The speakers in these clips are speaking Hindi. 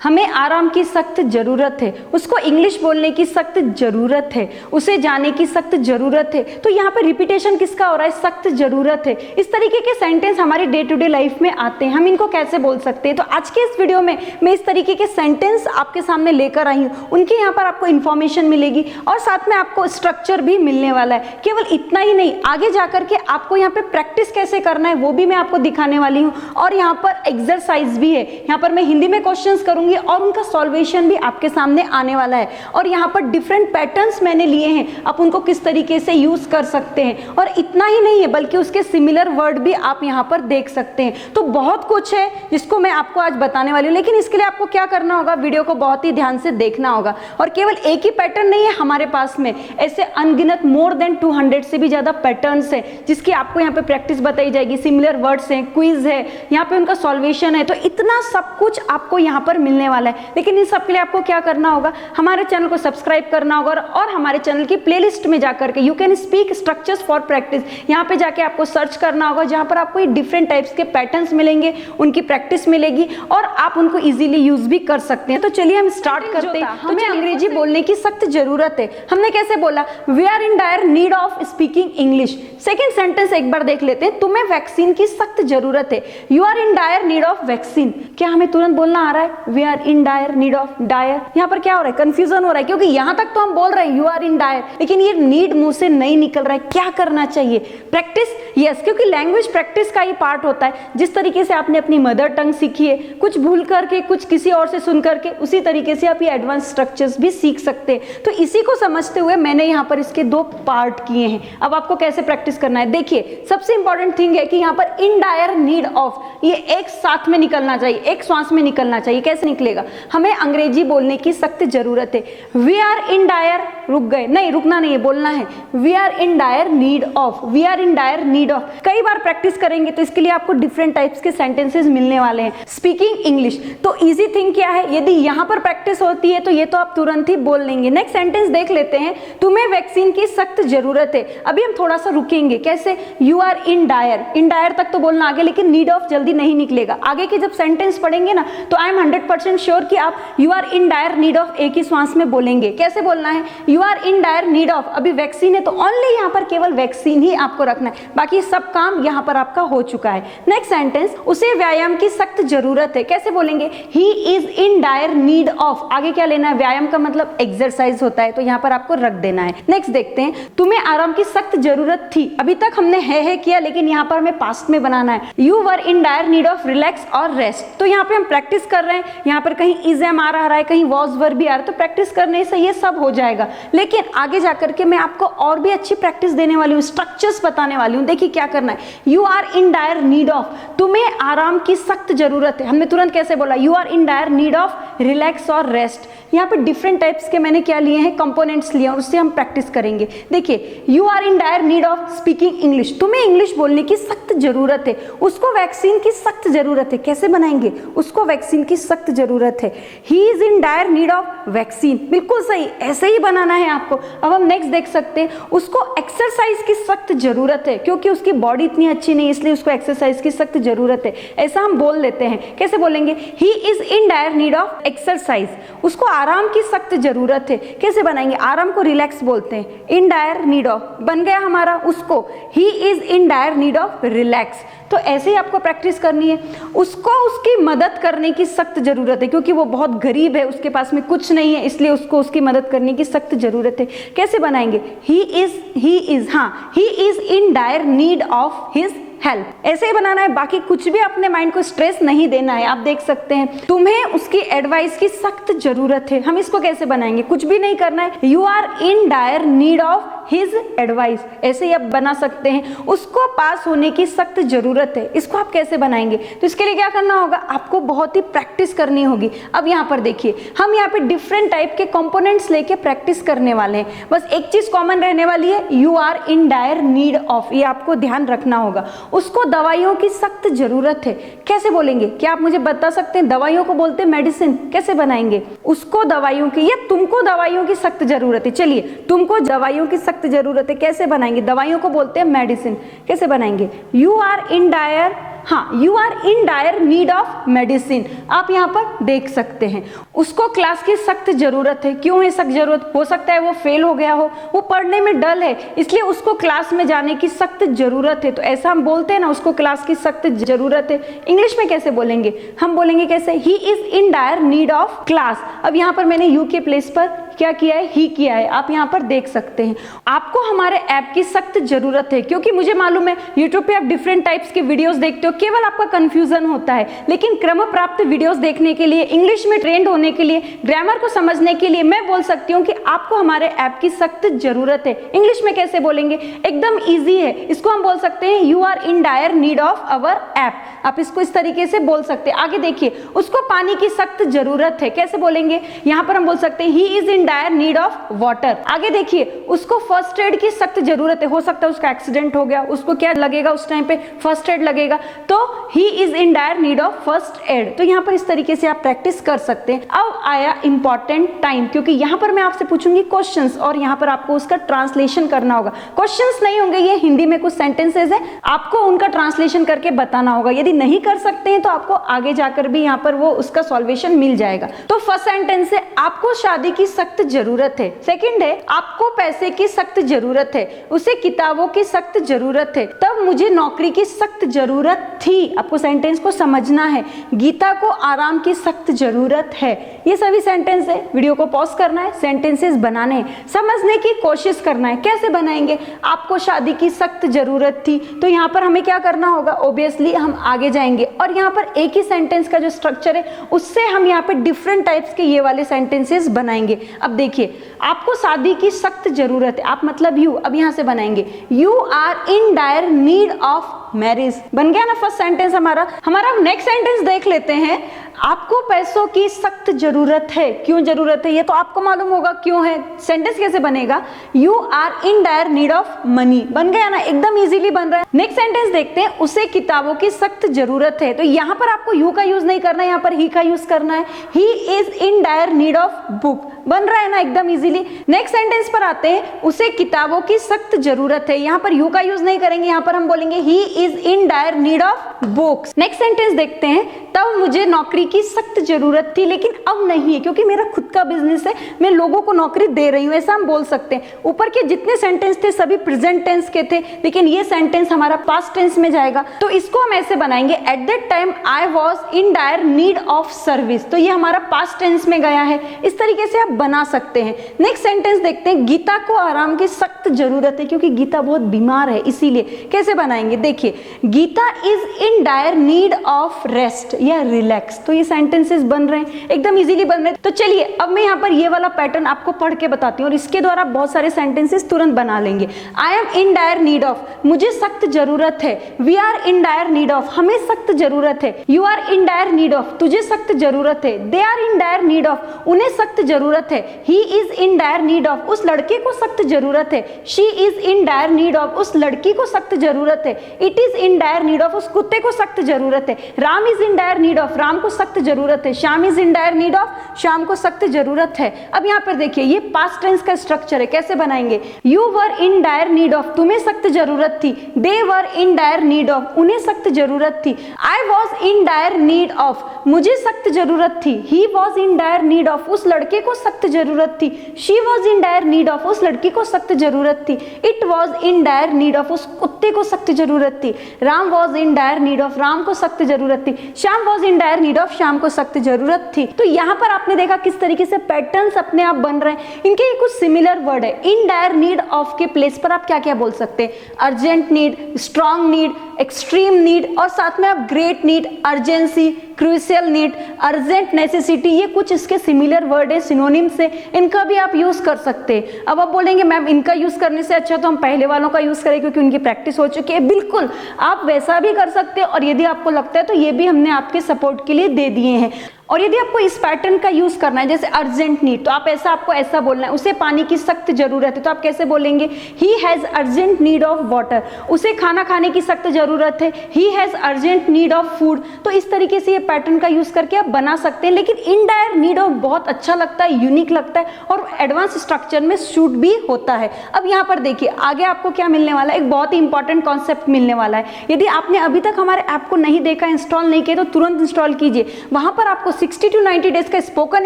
हमें आराम की सख्त जरूरत है, उसको इंग्लिश बोलने की सख्त जरूरत है, उसे जाने की सख्त जरूरत है। तो यहाँ पे रिपीटेशन किसका हो रहा है? सख्त जरूरत है। इस तरीके के सेंटेंस हमारी डे टू डे लाइफ में आते हैं, हम इनको कैसे बोल सकते हैं? तो आज के इस वीडियो में मैं इस तरीके के सेंटेंस आपके सामने लेकर आई हूँ, उनके यहाँ पर आपको इन्फॉर्मेशन मिलेगी और साथ में आपको स्ट्रक्चर भी मिलने वाला है। केवल इतना ही नहीं, आगे जाकर के आपको यहाँ पे प्रैक्टिस कैसे करना है वो भी मैं आपको दिखाने वाली हूँ और यहाँ पर एक्सरसाइज भी है। यहाँ पर मैं हिंदी में क्वेश्चंस करूंगी और उनका सॉल्वेशन भी आपके सामने आने वाला है। और यहाँ पर डिफरेंट पैटर्न्स मैंने लिए हैं, आप उनको किस तरीके से यूज कर सकते हैं। और इतना ही नहीं है बल्कि उसके सिमिलर वर्ड भी आप यहाँ पर देख सकते हैं। तो बहुत कुछ है जिसको मैं आपको आज बताने वाली हूँ, लेकिन इसके लिए आपको क्या करना होगा? वीडियो को बहुत ही ध्यान से देखना होगा। और केवल एक ही पैटर्न नहीं है हमारे पास में, ऐसे अनगिनत मोर देन 200 से भी ज्यादा पैटर्न्स है जिसकी आपको यहाँ पे प्रैक्टिस बताई जाएगी। सिमिलर वर्ड्स हैं, क्विज है, यहाँ पे उनका सॉल्वेशन है। तो इतना सब कुछ आपको यहाँ पर मिलने वाला है। लेकिन इन सब के लिए आपको क्या करना होगा? हमारे चैनल को सब्सक्राइब करना होगा और हमारे चैनल की प्लेलिस्ट में जाकर के you can speak structures for practice, यहाँ पे जाके आपको सर्च करना होगा, जहाँ पर आपको डिफरेंट टाइप्स के पैटर्न्स मिलेंगे, उनकी प्रैक्टिस मिलेगी और आप उनको इजीली यूज भी कर सकते हैं। तो चलिए हम स्टार्ट करते हैं। हमें अंग्रेजी बोलने की सख्त जरूरत है। हमने कैसे बोला? We are in dire need of speaking English. Second sentence एक बार देख लेते हैं। तुम्हें वैक्सीन की सख्त जरूरत है। You are in dire need of vaccine. क्या हमें तुरंत बोलना आ रहा है? We are in dire need of dire. यहाँ पर क्या हो रहा है? कंफ्यूजन हो रहा है, क्योंकि यहाँ तक तो हम बोल रहे हैं यू आर इन डायर, लेकिन ये नीड मुंह से नहीं निकल रहा है। क्या करना चाहिए? प्रैक्टिस। यस, क्योंकि लैंग्वेज प्रैक्टिस का ही पार्ट होता है। जिस तरीके से आपने अपनी मदर टंग सीखी है, कुछ भूल करके, कुछ किसी और से सुन करके, उसी तरीके से आप ये एडवांस स्ट्रक्चर्स भी सीख सकते हैं। तो इसी को समझते हुए मैंने यहाँ पर इसके दो पार्ट किए हैं। अब आपको कैसे प्रैक्टिस करना है देखिए। सबसे इंपॉर्टेंट थिंग है कि यहाँ पर इन डायर नीड ऑफ, ये एक साथ में निकलना चाहिए, एक श्वास में निकलना चाहिए। कैसे निकलेगा? हमें अंग्रेजी बोलने की सख्त जरूरत है। वी आर इन डायर, रुक गए, नहीं रुकना नहीं है, बोलना है we are in dire need of, we are in dire need of. कई बार प्रैक्टिस करेंगे तो इसके लिए आपको डिफरेंट टाइप्स के सेंटेंसेस मिलने वाले हैं। स्पीकिंग इंग्लिश, तो इजी थिंग क्या है? यदि यहाँ पर प्रैक्टिस होती है तो ये तो आप तुरंत ही बोल लेंगे। नेक्स्ट सेंटेंस देख लेते हैं। तुम्हें वैक्सीन की सख्त जरूरत है। अभी हम थोड़ा सा रुकेंगे। कैसे? You are in dire, in dire तक तो बोलना आगे, लेकिन नीड ऑफ जल्दी नहीं निकलेगा। आगे के जब सेंटेंस पढ़ेंगे ना तो आई एम 100% श्योर कि आप you are in dire need of एक ही श्वास में बोलेंगे। कैसे बोलना है? You are in dire need of. अभी वैक्सीन है तो ओनली यहाँ पर केवल वैक्सीन ही आपको रखना है, बाकी सब काम यहाँ पर आपका हो चुका है। नेक्स्ट सेंटेंस, उसे व्यायाम की सख्त जरूरत है। कैसे बोलेंगे? ही is in dire need of. आगे क्या लेना है? व्यायाम का मतलब एक्सरसाइज होता है, तो यहाँ पर आपको रख देना है। नेक्स्ट देखते हैं। तुम्हें आराम की सख्त जरूरत थी। अभी तक हमने है किया, लेकिन यहाँ पर हमें पास्ट में बनाना है। You were in dire need of relax और रेस्ट। तो यहाँ पे हम प्रैक्टिस कर रहे हैं। यहाँ पर कहीं इज एम आ रहा है, कहीं वॉज वर भी आ रहा है, तो प्रैक्टिस करने से ये सब हो जाएगा। लेकिन आगे जाकर के मैं आपको और भी अच्छी प्रैक्टिस देने वाली हूँ, स्ट्रक्चर्स बताने वाली हूँ। देखिए क्या करना है। You are in dire need of, तुम्हें आराम की सख्त जरूरत है। हमने तुरंत कैसे बोला? You are in dire need of relax और रेस्ट। यहाँ पे डिफरेंट टाइप्स के मैंने क्या लिए हैं? कंपोनेंट्स लिए, और उससे हम प्रैक्टिस करेंगे। देखिए, you are in dire need of speaking English. तुम्हें इंग्लिश बोलने की सख्त जरूरत है। उसको वैक्सीन की सख्त जरूरत है। कैसे बनाएंगे? उसको वैक्सीन की सख्त जरूरत है। He is in dire need of vaccine. बिल्कुल सही, ऐसे ही बनाना है आपको। अब हम नेक्स्ट देख सकते हैं। उसको एक्सरसाइज की सख्त जरूरत है, क्योंकि उसकी बॉडी इतनी अच्छी नहीं, इसलिए उसको एक्सरसाइज की सख्त जरूरत है। ऐसा हम बोल देते हैं। कैसे बोलेंगे? ही is in dire need of exercise. उसको आराम की सख्त जरूरत है। कैसे बनाएंगे? आराम को रिलैक्स बोलते हैं। इन डायर नीड ऑफ बन गया हमारा। उसको ही is in dire need of relax. तो ऐसे ही आपको प्रैक्टिस करनी है। उसको उसकी मदद करने की सख्त जरूरत है, क्योंकि वो बहुत गरीब है, उसके पास में कुछ नहीं है, इसलिए उसको उसकी मदद करने की सख्त जरूरत है। कैसे बनाएंगे? ही is in dire need of his help. ऐसे ही बनाना है, बाकी कुछ भी अपने माइंड को स्ट्रेस नहीं देना है। आप देख सकते हैं। तुम्हें उसकी एडवाइस की सख्त जरूरत है। हम इसको कैसे बनाएंगे? कुछ भी नहीं करना है। You are in dire need of his advice. ऐसे ही आप बना सकते हैं। उसको पास होने की सख्त जरूरत है। इसको आप कैसे बनाएंगे? तो इसके लिए क्या करना होगा? आपको बहुत ही प्रैक्टिस करनी होगी। अब यहाँ पर देखिए, हम यहाँ पे डिफरेंट टाइप के कंपोनेंट्स लेके प्रैक्टिस करने वाले हैं। बस एक चीज कॉमन रहने वाली है, you are in dire need of. ये आपको ध्यान रखना होगा। उसको दवाइयों की सख्त जरूरत है। कैसे बोलेंगे? क्या आप मुझे बता सकते हैं? दवाइयों को बोलते हैं मेडिसिन। कैसे बनाएंगे? उसको दवाइयों की, या तुमको दवाइयों की सख्त जरूरत है। चलिए, तुमको दवाइयों की सख्त जरूरत है। कैसे बनाएंगे? दवाइयों को बोलते हैं मेडिसिन। कैसे बनाएंगे? यू आर इन डायर हाँ, you are in dire need of medicine, आप यहाँ पर देख सकते हैं। उसको क्लास की सख्त जरूरत है। क्यों है सख्त जरूरत? हो सकता है वो फेल हो गया हो, वो पढ़ने में डल है, इसलिए उसको क्लास में जाने की सख्त जरूरत है। तो ऐसा हम बोलते हैं ना, उसको क्लास की सख्त जरूरत है। इंग्लिश में कैसे बोलेंगे? हम बोलेंगे कैसे? ही is in dire need of class. अब यहाँ पर मैंने यू के प्लेस पर क्या किया है? ही किया है, आप यहाँ पर देख सकते हैं। आपको हमारे ऐप की सख्त जरूरत है, क्योंकि मुझे मालूम है यूट्यूब पे आप डिफरेंट टाइप्स के वीडियोस देखते हो, केवल आपका कंफ्यूजन होता है। लेकिन क्रम प्राप्त वीडियोस देखने के लिए, इंग्लिश में ट्रेंड होने के लिए, ग्रामर को समझने के लिए मैं बोल सकती हूँ कि आपको हमारे ऐप की सख्त जरूरत है। इंग्लिश में कैसे बोलेंगे? एकदम ईजी है। इसको हम बोल सकते हैं you are in dire need of our app. आप इसको इस तरीके से बोल सकते हैं। आगे देखिए, उसको पानी की सख्त जरूरत है। कैसे बोलेंगे? यहाँ पर हम बोल सकते हैं ही is in dire need of water. आगे देखिए, उसको फर्स्ट एड की सख्त जरूरत है। हो सकता है उसका एक्सीडेंट हो गया, उसको क्या लगेगा उस टाइम पे? फर्स्ट एड लगेगा। तो ही is in dire need of first aid. तो यहाँ पर इस तरीके से आप प्रैक्टिस कर सकते हैं। अब आया इंपॉर्टेंट टाइम, क्योंकि यहाँ पर मैं आपसे पूछूंगी क्वेश्चंस और यहाँ पर आपको उसका ट्रांसलेशन करना होगा। क्वेश्चंस नहीं होंगे, ये हिंदी में कुछ सेंटेंसेस है, आपको उनका ट्रांसलेशन करके बताना होगा। यदि नहीं कर सकते हैं तो आपको आगे जाकर भी यहाँ पर वो उसका सॉल्वेशन मिल जाएगा। तो फर्स्ट सेंटेंस है, आपको शादी की सख्त जरूरत है। सेकंड है, आपको पैसे की सख्त जरूरत है, उसे किताबों की सख्त जरूरत है, तब मुझे नौकरी की सख्त जरूरत थी। आपको सेंटेंस को समझना है। गीता को आराम की सख्त जरूरत है। ये सभी सेंटेंस है। वीडियो को पॉज करना है, सेंटेंसेस बनाने हैं, समझने की कोशिश करना है। कैसे बनाएंगे? आपको शादी की सख्त जरूरत थी, तो यहाँ पर हमें क्या करना होगा? ऑब्वियसली हम आगे जाएंगे और यहाँ पर एक ही सेंटेंस का जो स्ट्रक्चर है उससे हम यहाँ पे डिफरेंट टाइप्स के ये वाले सेंटेंसेस बनाएंगे। अब देखिए, आपको शादी की सख्त जरूरत है, आप मतलब यू। अब यहाँ से बनाएंगे you are in dire need of marriage. बन गया ना फर्स्ट सेंटेंस हमारा। नेक्स्ट सेंटेंस देख लेते हैं। आपको पैसों की सख्त जरूरत है। क्यों जरूरत है? ये तो आपको मालूम होगा क्यों है। सेंटेंस कैसे बनेगा? You are in dire need of money. बन गया ना, एकदम इजीली बन रहा है। नेक्स्ट सेंटेंस देखते हैं, उसे किताबों की सख्त जरूरत है। तो यहाँ पर आपको यू का यूज नहीं करना है, यहाँ पर ही का यूज करना है। He is in dire need of book. बन रहा है ना एकदम इजीली। नेक्स्ट सेंटेंस पर आते हैं, उसे किताबों की सख्त जरूरत है। यहाँ पर यू का यूज नहीं करेंगे, यहाँ पर हम बोलेंगे ही is in dire need of books. Next sentence देखते हैं, तब मुझे नौकरी की सख्त जरूरत थी लेकिन अब नहीं है, क्योंकि मेरा खुद का बिजनेस है, मैं लोगों को नौकरी दे रही हूँ, ऐसा हम बोल सकते हैं। ऊपर के जितने सेंटेंस थे सभी प्रेजेंट टेंस के थे, लेकिन ये सेंटेंस हमारा पास्ट टेंस में जाएगा। तो इसको हम ऐसे बनाएंगे, at that time I was in dire need of service. तो ये हमारा पास्ट टेंस में गया है। इस तरीके से आप बना सकते हैं। नेक्स्ट सेंटेंस देखते हैं, गीता को आराम की सख्त जरूरत है, क्योंकि गीता बहुत बीमार है, इसीलिए। कैसे बनाएंगे? देखिए, Gita is in dire need of rest या रिलैक्स। तो ये सेंटेंसेस बन रहे हैं, एकदम इजीली बन रहे हैं। तो चलिए अब मैं यहाँ पर ये वाला पैटर्न आपको पढ़ के बताती हूँ और इसके द्वारा बहुत सारे सेंटेंसेस तुरंत बना लेंगे। I am in dire need of, मुझे सख्त जरूरत है। We are in dire need of, हमें सख्त जरूरत है। You are in dire need of, तुझे सख्त जरूरत है। They are in dire need of, उन्हें सख्त जरूरत है। He is in dire need of, उस लड़के को सख्त जरूरत है। She is in dire need of, उस लड़की को सख्त जरूरत है। It is in dire need of, उस कुत्ते को सख्त जरूरत है। Ram is in dire need of, Ram को सख्त जरूरत है। Shyam is in dire need of, Shyam को सख्त जरूरत है। अब यहाँ पर देखिए, ये पास्ट टेंस का स्ट्रक्चर है। कैसे बनाएंगे? You were in dire need of, तुम्हें सख्त जरूरत थी। दे वर इन डायर नीड ऑफ, उन्हें सख्त जरूरत थी। I was in dire need of, मुझे सख्त जरूरत थी। He was in dire need of, उस लड़के को सख्त जरूरत थी। She was in dire need of, उस लड़की को सख्त जरूरत थी। It was in dire need of, उस कुत्ते को सख्त जरूरत थी। Ram was in dire need of, Ram को सख्त जरूरत थी। Shyam was in dire need of, Shyam को सख्त जरूरत थी। तो यहाँ पर आपने देखा किस तरीके से पैटर्न्स अपने आप बन रहे हैं। इनके ये कुछ सिमिलर वर्ड है। इन डायर नीड ऑफ के प्लेस पर आप क्या क्या बोल सकते हैं? Urgent need, strong need, extreme need और साथ में आप great need, urgency, crucial need, urgent necessity, ये कुछ इसके सिमिलर वर्ड है, सिनोनिम्स है। इनका भी आप यूज कर सकते हैं। अब आप बोलेंगे मैम इनका यूज करने से अच्छा तो हम पहले वालों का यूज करें क्योंकि उनकी प्रैक्टिस हो चुकी है। बिल्कुल आप वैसा भी कर सकते हैं और यदि आपको लगता है तो ये भी हमने आपके सपोर्ट के लिए दे दिए हैं। और यदि आपको इस पैटर्न का यूज करना है, जैसे अर्जेंट नीड, तो आप ऐसा, आपको ऐसा बोलना है, उसे पानी की सख्त जरूरत है, तो आप कैसे बोलेंगे, he has urgent need of water. उसे खाना खाने की सख्त जरूरत है, he has urgent need of food. तो इस तरीके से ये पैटर्न का यूज करके आप बना सकते हैं। लेकिन इनडायरेक्ट नीड ऑफ बहुत अच्छा लगता है, यूनिक लगता है और एडवांस स्ट्रक्चर में सूट भी होता है। अब यहाँ पर देखिए आगे आपको क्या मिलने वाला है, एक बहुत ही इंपॉर्टेंट कॉन्सेप्ट मिलने वाला है। यदि आपने अभी तक हमारे ऐप को नहीं देखा, इंस्टॉल नहीं किया, तो तुरंत इंस्टॉल कीजिए। वहां पर आपको 60 to 90 डेज का spoken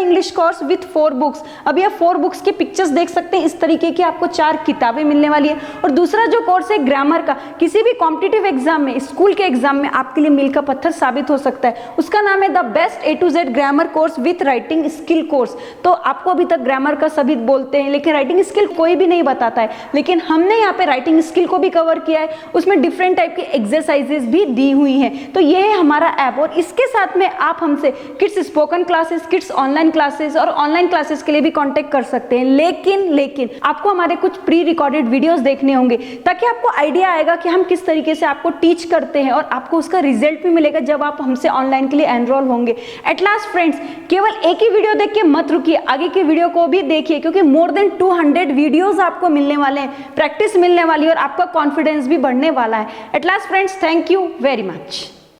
English course with 4 books, अब ये 4 बुक्स के पिक्चर्स देख सकते हैं, इस तरीके की आपको 4 किताबें मिलने वाली है। और दूसरा जो कोर्स है ग्रामर का, किसी भी कॉम्पिटिटिव एग्जाम में, स्कूल के एग्जाम में आपके लिए मील का पत्थर साबित हो सकता है। उसका नाम है the best A to Z grammar course with writing skill course. तो आपको अभी तक ग्रामर का सभी बोलते हैं, लेकिन राइटिंग स्किल कोई भी नहीं बताता है, लेकिन हमने यहाँ पे राइटिंग स्किल को भी कवर किया है। उसमें डिफरेंट टाइप की एक्सरसाइजेस भी दी हुई हैं। तो ये है हमारा ऐप, और इसके साथ में आप हमसे kids spoken classes, kids online classes और ऑनलाइन क्लासेस के लिए भी कांटेक्ट कर सकते हैं। लेकिन आपको हमारे कुछ प्री रिकॉर्डेड वीडियोस देखने होंगे, ताकि आपको आइडिया आएगा कि हम किस तरीके से आपको टीच करते हैं, और आपको उसका रिजल्ट भी मिलेगा जब आप हमसे ऑनलाइन के लिए एनरोल होंगे। एट लास्ट फ्रेंड्स, केवल एक ही वीडियो देख के मत रुकिए, आगे की वीडियो को भी देखिए, क्योंकि मोर देन 200 वीडियोस आपको मिलने वाले हैं, प्रैक्टिस मिलने वाली है और आपका कॉन्फिडेंस भी बढ़ने वाला है। At last friends, thank you very much.